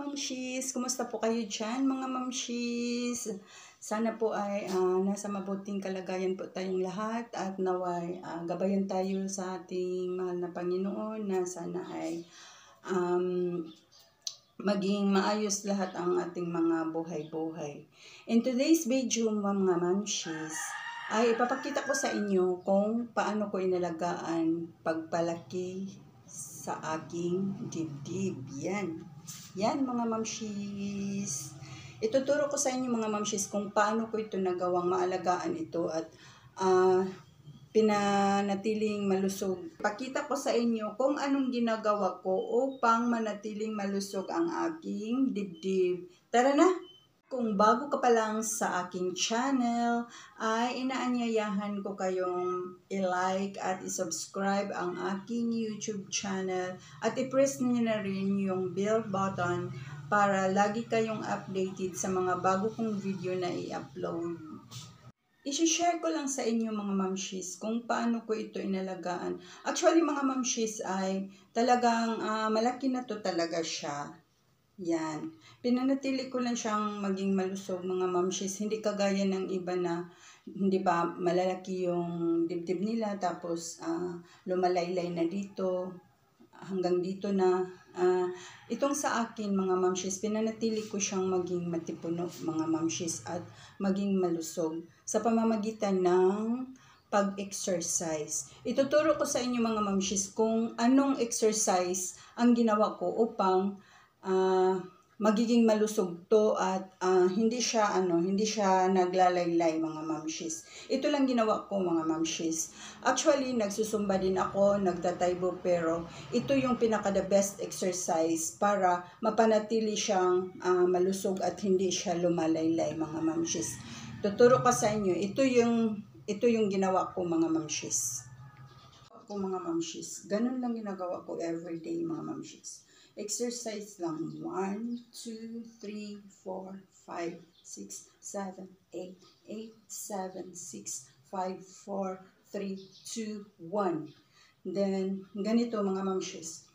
mamshis! Kumusta po kayo dyan mga mamshis? Sana po ay nasa mabuting kalagayan po tayong lahat at naway gabayan tayo sa ating mahal na Panginoon na sana ay maging maayos lahat ang ating mga buhay-buhay. In today's video mga mamshis, ay ipapakita ko sa inyo kung paano ko inalagaan pagpalaki sa aking dibdib. Yan mga mamshis. Ituturo ko sa inyo mga mamshis kung paano ko ito nagawang maalagaan ito at pinanatiling malusog. Pakita ko sa inyo kung anong ginagawa ko upang manatiling malusog ang aking dibdib. Tara na! Kung bago ka pa lang sa aking channel, ay inaanyayahan ko kayong i-like at i-subscribe ang aking YouTube channel at i-press niyo na rin yung bell button para lagi kayong updated sa mga bago kong video na i-upload. I-share ko lang sa inyo mga mamshis kung paano ko ito inalagaan. Actually mga mamshis ay talagang malaki na to talaga siya. Yan. Pinanatili ko lang siyang maging malusog mga mamshis. Hindi kagaya ng iba na hindi ba malalaki yung dibdib nila tapos lumalaylay na dito hanggang dito na. Itong sa akin mga mamshis, pinanatili ko siyang maging matipuno mga mamshis at maging malusog sa pamamagitan ng pag-exercise. Ituturo ko sa inyo mga mamshis kung anong exercise ang ginawa ko upang magiging malusog to at hindi siya naglalaylay mga mamshis. Ito lang ginawa ko mga mamshis. Actually nagsusumba din ako, nagtataybo, pero ito yung pinaka the best exercise para mapanatili siyang malusog at hindi siya lumalaylay mga mamshis. Tuturo ko sa inyo, ito yung ginawa ko mga mamshis. Mga mamshis, ganun lang ginagawa ko everyday mga mamshis. Exercise lang. 1, 2, 3, 4, 5, 6, 7, 8, 8, 7, 6, 5, 4, 3, 2, 1. Then, ganito mga mamshis.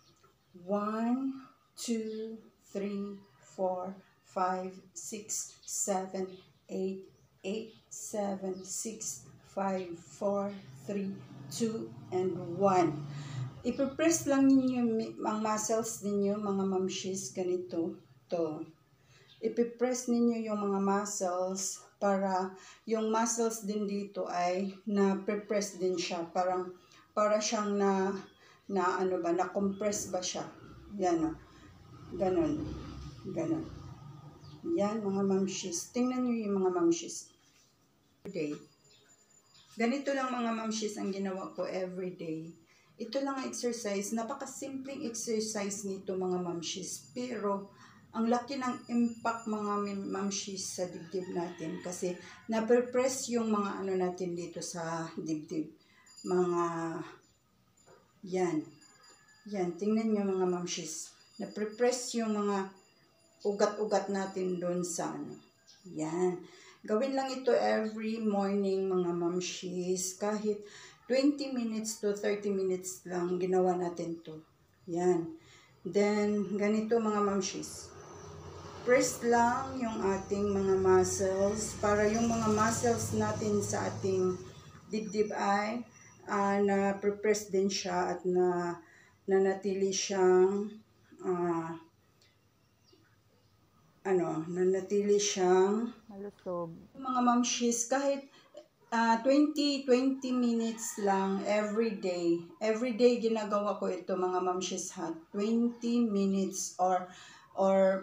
1, 2, 3, 4, 5, 6, 7, 8, 8, 7, 6, 5, 4, 3, 2, and 1. Ipipress lang ninyo ang muscles ninyo mga mamshis, ganito, to. Ipipress ninyo yung mga muscles para yung muscles din dito ay na-press din siya. Para siyang na-compress ba siya. Yan o. Ganon. Yan mga mamshis. Tingnan nyo yung mga mamshis. Everyday. Ganito lang mga mamshis ang ginawa ko everyday. Ito lang ang exercise, napakasimpleng exercise nito mga mamshis, pero ang laki ng impact mga mamshis sa dibdib natin kasi na-press yung mga natin dito sa dibdib. Mga yan, tingnan nyo mga mamshis, na-press yung mga ugat-ugat natin doon sa yan. Gawin lang ito every morning mga mamshis, kahit 20 minutes to 30 minutes lang ginawa natin to. Yan. Then, ganito mga mamshis. Press lang yung ating mga muscles para yung mga muscles natin sa ating dibdib ay na-press din siya at nanatili siyang malusog. Mga mamshis, kahit 20 minutes lang every day. Every day ginagawa ko ito mga mamshis ha. 20 minutes or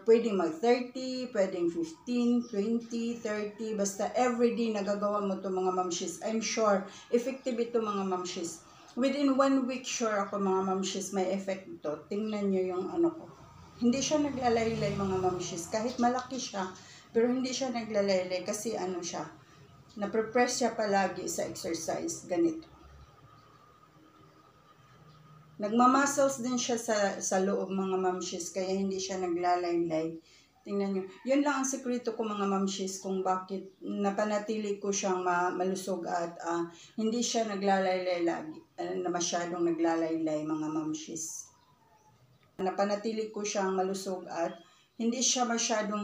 pwedeng mag 30, pwedeng 15, 20, 30. Basta every day nagagawa mo to mga mamshis. I'm sure effective ito mga mamshis. Within 1 week sure ako mga mamshis may effect ito. Tingnan nyo yung ko. Hindi siya naglalaylay mga mamshis. Kahit malaki siya, pero hindi siya naglalaylay kasi siya. Naprepress siya palagi sa exercise, ganito. Nagmamuscles din siya sa loob mga mamshis, kaya hindi siya naglalaylay. Tingnan nyo. Yun lang ang sekreto ko mga mamshis kung bakit napanatili ko siyang malusog at hindi siya naglalaylay lagi, na masyadong naglalaylay mga mamshis. Napanatili ko siyang malusog at hindi siya masyadong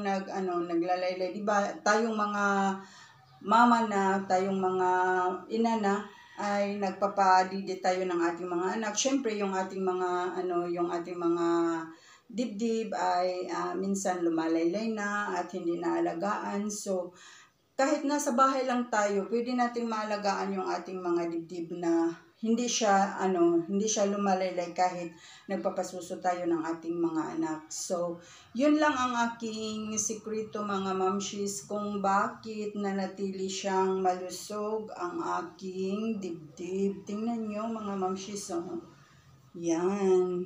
naglalaylay. Diba, tayong mga mama na, tayong mga ina na, ay nagpapadidi tayo ng ating mga anak. Syempre, yung ating mga, yung ating mga dibdib ay minsan lumalaylay na at hindi naalagaan. So, kahit nasa bahay lang tayo, pwede nating maalagaan yung ating mga dibdib na hindi siya lumalaylay kahit nagpapasuso tayo ng ating mga anak. So, yun lang ang aking sikreto mga mamshis kung bakit nanatili siyang malusog ang aking dibdib. Tingnan nyo mga mamshis, oh. Yan.